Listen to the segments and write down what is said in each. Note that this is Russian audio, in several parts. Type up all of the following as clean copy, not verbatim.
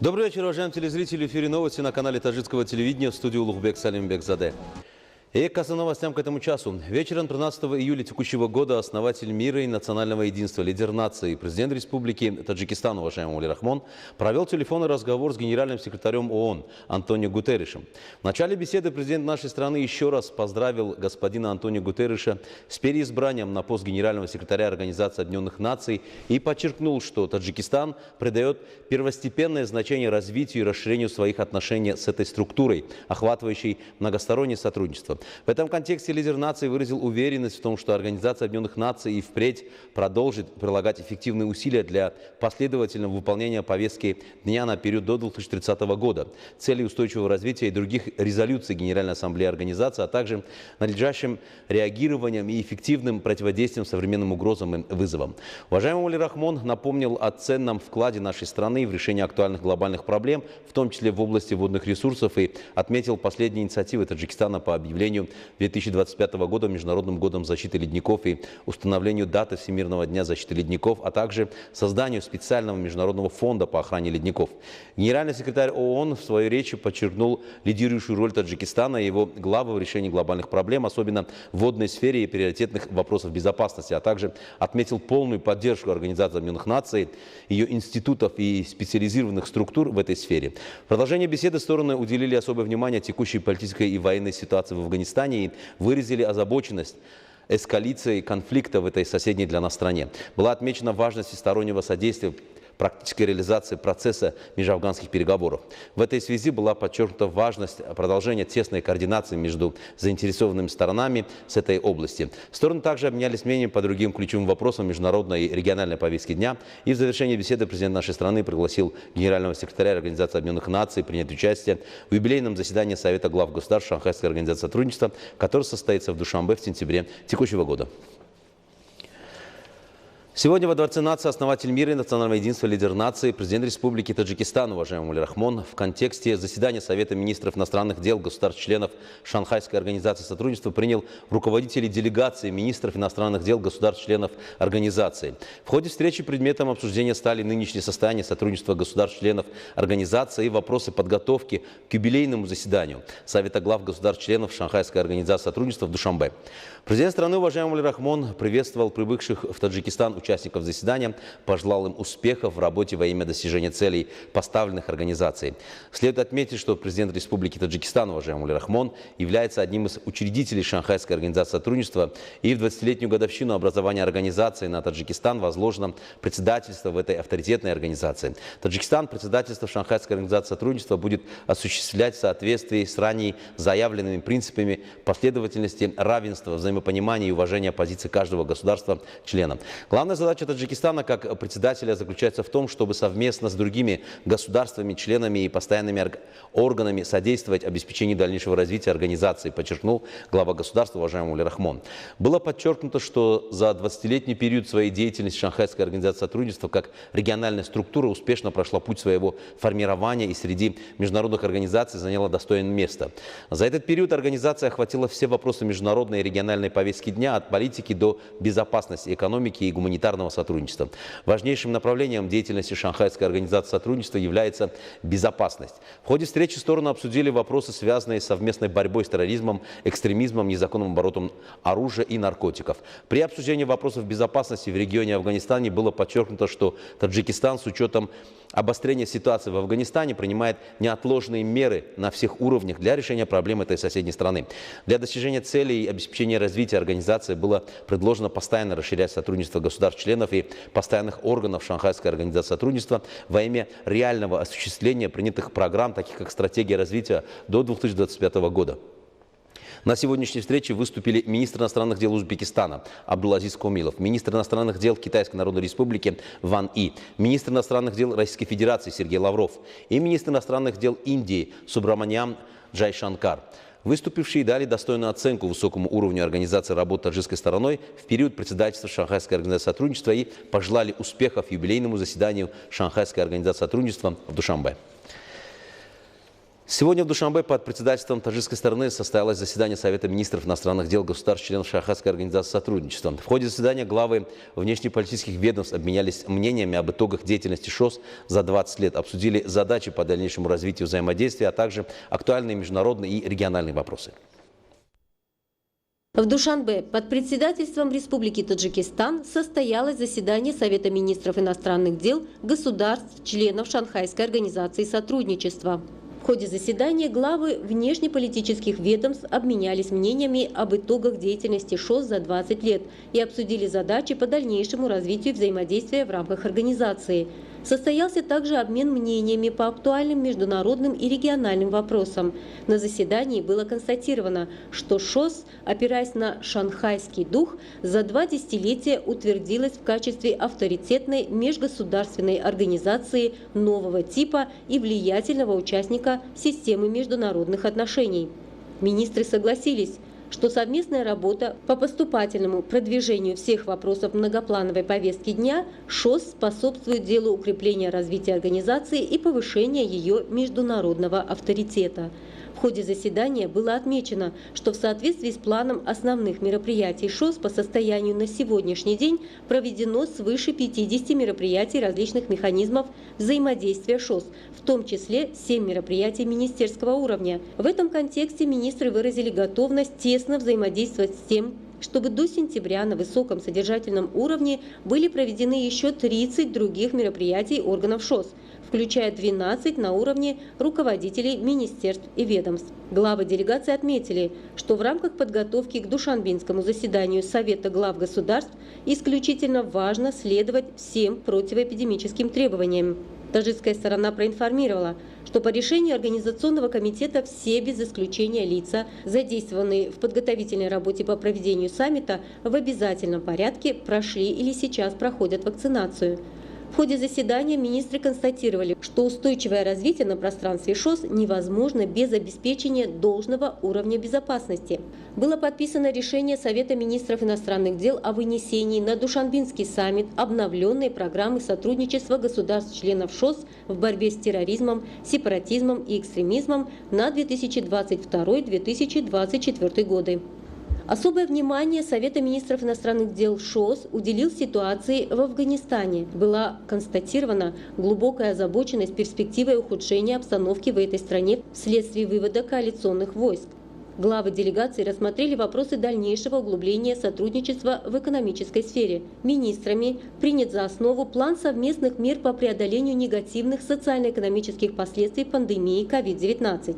Добрый вечер, уважаемые телезрители. В эфире новости на канале таджикского телевидения, в студии Улугбек Салимбекзаде. И к основным новостям к этому часу. Вечером 13 июля текущего года основатель мира и национального единства, лидер нации, президент Республики Таджикистан, уважаемый Оли Рахмон, провел телефонный разговор с генеральным секретарем ООН Антонио Гутерришем. В начале беседы президент нашей страны еще раз поздравил господина Антонио Гутерриша с переизбранием на пост генерального секретаря Организации Объединенных Наций и подчеркнул, что Таджикистан придает первостепенное значение развитию и расширению своих отношений с этой структурой, охватывающей многостороннее сотрудничество. В этом контексте лидер нации выразил уверенность в том, что Организация Объединенных Наций и впредь продолжит прилагать эффективные усилия для последовательного выполнения повестки дня на период до 2030 года, целей устойчивого развития и других резолюций Генеральной Ассамблеи Организации, а также надлежащим реагированием и эффективным противодействием современным угрозам и вызовам. Уважаемый Оли Рахмон напомнил о ценном вкладе нашей страны в решение актуальных глобальных проблем, в том числе в области водных ресурсов, и отметил последние инициативы Таджикистана по объявлению 2025 года Международным годом защиты ледников и установлению даты Всемирного дня защиты ледников, а также созданию специального международного фонда по охране ледников. Генеральный секретарь ООН в своей речи подчеркнул лидирующую роль Таджикистана и его главы в решении глобальных проблем, особенно в водной сфере и приоритетных вопросов безопасности, а также отметил полную поддержку Организации Объединенных Наций, ее институтов и специализированных структур в этой сфере. В продолжение беседы стороны уделили особое внимание текущей политической и военной ситуации в Афганистане и выразили озабоченность эскалацией конфликта в этой соседней для нас стране. Была отмечена важность всестороннего содействия практической реализации процесса межафганских переговоров. В этой связи была подчеркнута важность продолжения тесной координации между заинтересованными сторонами с этой области. Стороны также обменялись мнением по другим ключевым вопросам международной и региональной повестки дня. И в завершении беседы президент нашей страны пригласил генерального секретаря Организации Объединенных Наций принять участие в юбилейном заседании Совета глав государств Шанхайской организации сотрудничества, которое состоится в Душанбе в сентябре текущего года. Сегодня во Дворце нации основатель мира и национального единства, лидер нации, президент Республики Таджикистан, уважаемый Оли Рахмон, в контексте заседания Совета министров иностранных дел государств-членов Шанхайской организации сотрудничества принял руководителей делегации министров иностранных дел государств-членов организации. В ходе встречи предметом обсуждения стали нынешнее состояние сотрудничества государств-членов организации и вопросы подготовки к юбилейному заседанию Совета глав государств-членов Шанхайской организации сотрудничества в Душанбе. Президент страны, уважаемый Оли Рахмон, приветствовал прибывших в Таджикистан участников заседания, пожелал им успехов в работе во имя достижения целей, поставленных организацией. Следует отметить, что президент Республики Таджикистан, уважаемый Оли Рахмон, является одним из учредителей Шанхайской организации сотрудничества, и в 20-летнюю годовщину образования организации на Таджикистан возложено председательство в этой авторитетной организации. Таджикистан председательство Шанхайской организации сотрудничества будет осуществлять в соответствии с ранее заявленными принципами последовательности, равенства, взаимопонимания и уважения позиций каждого государства-члена. Главная задача Таджикистана как председателя заключается в том, чтобы совместно с другими государствами, членами и постоянными органами содействовать обеспечению дальнейшего развития организации, подчеркнул глава государства, уважаемый Оли Рахмон. Было подчеркнуто, что за 20-летний период своей деятельности Шанхайская организация сотрудничества как региональная структура успешно прошла путь своего формирования и среди международных организаций заняла достойное место. За этот период организация охватила все вопросы международной и региональной повестки дня, от политики до безопасности, экономики и гуманитарного сотрудничества. Важнейшим направлением деятельности Шанхайской организации сотрудничества является безопасность. В ходе встречи стороны обсудили вопросы, связанные с совместной борьбой с терроризмом, экстремизмом, незаконным оборотом оружия и наркотиков. При обсуждении вопросов безопасности в регионе Афганистана было подчеркнуто, что Таджикистан с учетом обострения ситуации в Афганистане принимает неотложные меры на всех уровнях для решения проблем этой соседней страны. Для достижения целей и обеспечения развития организации было предложено постоянно расширять сотрудничество государств-членов и постоянных органов Шанхайской организации сотрудничества во имя реального осуществления принятых программ, таких как стратегия развития до 2025 года. На сегодняшней встрече выступили министр иностранных дел Узбекистана Абдулазиз Комилов, министр иностранных дел Китайской Народной Республики Ван И, министр иностранных дел Российской Федерации Сергей Лавров и министр иностранных дел Индии Субраманиам Джайшанкар. Выступившие дали достойную оценку высокому уровню организации работы таджикской стороной в период председательства Шанхайской организации сотрудничества и пожелали успехов в юбилейному заседанию Шанхайской организации сотрудничества в Душанбе. Сегодня в Душанбе под председательством таджикской стороны состоялось заседание Совета министров иностранных дел государств-членов Шанхайской организации сотрудничества. В ходе заседания главы внешнеполитических ведомств обменялись мнениями об итогах деятельности ШОС за 20 лет, обсудили задачи по дальнейшему развитию взаимодействия, а также актуальные международные и региональные вопросы. В Душанбе под председательством Республики Таджикистан состоялось заседание Совета министров иностранных дел государств-членов Шанхайской организации сотрудничества. В ходе заседания главы внешнеполитических ведомств обменялись мнениями об итогах деятельности ШОС за 20 лет и обсудили задачи по дальнейшему развитию взаимодействия в рамках организации. Состоялся также обмен мнениями по актуальным международным и региональным вопросам. На заседании было констатировано, что ШОС, опираясь на шанхайский дух, за 2 десятилетия утвердилась в качестве авторитетной межгосударственной организации нового типа и влиятельного участника системы международных отношений. Министры согласились, что совместная работа по поступательному продвижению всех вопросов многоплановой повестки дня ШОС способствует делу укрепления развития организации и повышения ее международного авторитета. В ходе заседания было отмечено, что в соответствии с планом основных мероприятий ШОС по состоянию на сегодняшний день проведено свыше 50 мероприятий различных механизмов взаимодействия ШОС, в том числе 7 мероприятий министерского уровня. В этом контексте министры выразили готовность тесно взаимодействовать с тем, чтобы до сентября на высоком содержательном уровне были проведены еще 30 других мероприятий органов ШОС, включая 12 на уровне руководителей министерств и ведомств. Главы делегации отметили, что в рамках подготовки к Душанбинскому заседанию Совета глав государств исключительно важно следовать всем противоэпидемическим требованиям. Таджикская сторона проинформировала, что по решению Организационного комитета все без исключения лица, задействованные в подготовительной работе по проведению саммита, в обязательном порядке прошли или сейчас проходят вакцинацию. В ходе заседания министры констатировали, что устойчивое развитие на пространстве ШОС невозможно без обеспечения должного уровня безопасности. Было подписано решение Совета министров иностранных дел о вынесении на Душанбинский саммит обновленной программы сотрудничества государств-членов ШОС в борьбе с терроризмом, сепаратизмом и экстремизмом на 2022-2024 годы. Особое внимание Совета министров иностранных дел ШОС уделил ситуации в Афганистане. Была констатирована глубокая озабоченность перспективой ухудшения обстановки в этой стране вследствие вывода коалиционных войск. Главы делегации рассмотрели вопросы дальнейшего углубления сотрудничества в экономической сфере. Министрами принят за основу план совместных мер по преодолению негативных социально-экономических последствий пандемии COVID-19.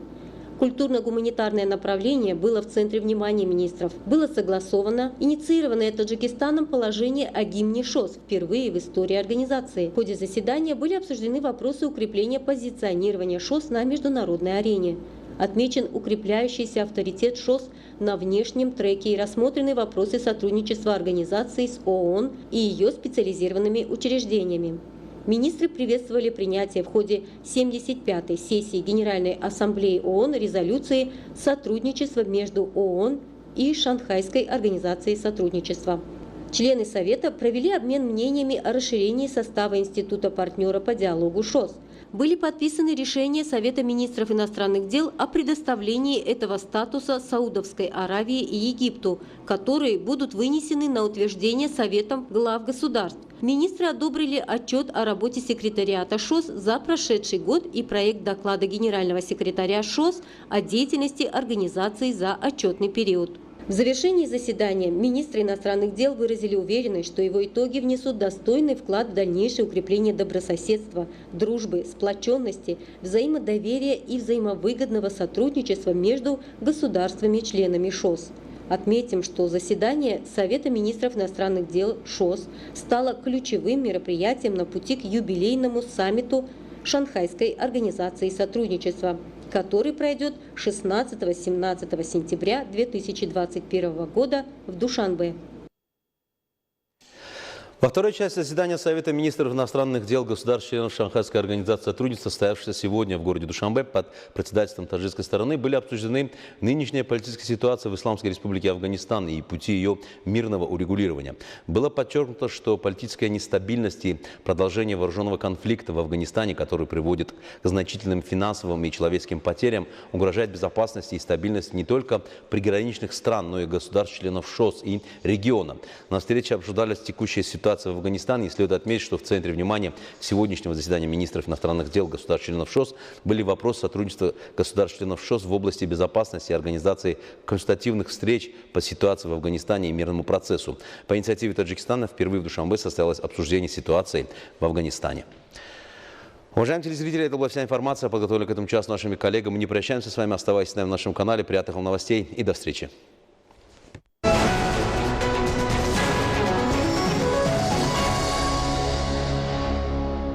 Культурно-гуманитарное направление было в центре внимания министров. Было согласовано инициированное Таджикистаном положение о гимне ШОС впервые в истории организации. В ходе заседания были обсуждены вопросы укрепления позиционирования ШОС на международной арене. Отмечен укрепляющийся авторитет ШОС на внешнем треке и рассмотрены вопросы сотрудничества организации с ООН и ее специализированными учреждениями. Министры приветствовали принятие в ходе 75-й сессии Генеральной Ассамблеи ООН резолюции «Сотрудничество между ООН и Шанхайской организацией сотрудничества». Члены Совета провели обмен мнениями о расширении состава Института партнера по диалогу ШОС. Были подписаны решения Совета министров иностранных дел о предоставлении этого статуса Саудовской Аравии и Египту, которые будут вынесены на утверждение Советом глав государств. Министры одобрили отчет о работе секретариата ШОС за прошедший год и проект доклада генерального секретаря ШОС о деятельности организации за отчетный период. В завершении заседания министры иностранных дел выразили уверенность, что его итоги внесут достойный вклад в дальнейшее укрепление добрососедства, дружбы, сплоченности, взаимодоверия и взаимовыгодного сотрудничества между государствами-членами ШОС. Отметим, что заседание Совета министров иностранных дел ШОС стало ключевым мероприятием на пути к юбилейному саммиту Шанхайской организации сотрудничества, который пройдет 16-17 сентября 2021 года в Душанбе. Во второй части заседания Совета министров иностранных дел государств-членов Шанхайской организации сотрудничества, состоявшегося сегодня в городе Душанбе под председательством таджикской стороны, были обсуждены нынешняя политическая ситуация в Исламской республике Афганистан и пути ее мирного урегулирования. Было подчеркнуто, что политическая нестабильность и продолжение вооруженного конфликта в Афганистане, который приводит к значительным финансовым и человеческим потерям, угрожает безопасности и стабильности не только приграничных стран, но и государств-членов ШОС и региона. На встрече обсуждались текущая ситуация в Афганистане, и следует отметить, что в центре внимания сегодняшнего заседания министров иностранных дел государств-членов ШОС были вопросы сотрудничества государств-членов ШОС в области безопасности и организации консультативных встреч по ситуации в Афганистане и мирному процессу. По инициативе Таджикистана впервые в Душанбе состоялось обсуждение ситуации в Афганистане. Уважаемые телезрители, это была вся информация, подготовленная к этому часу нашими коллегами. Мы не прощаемся с вами, оставайтесь с нами в нашем канале. Приятных вам новостей и до встречи.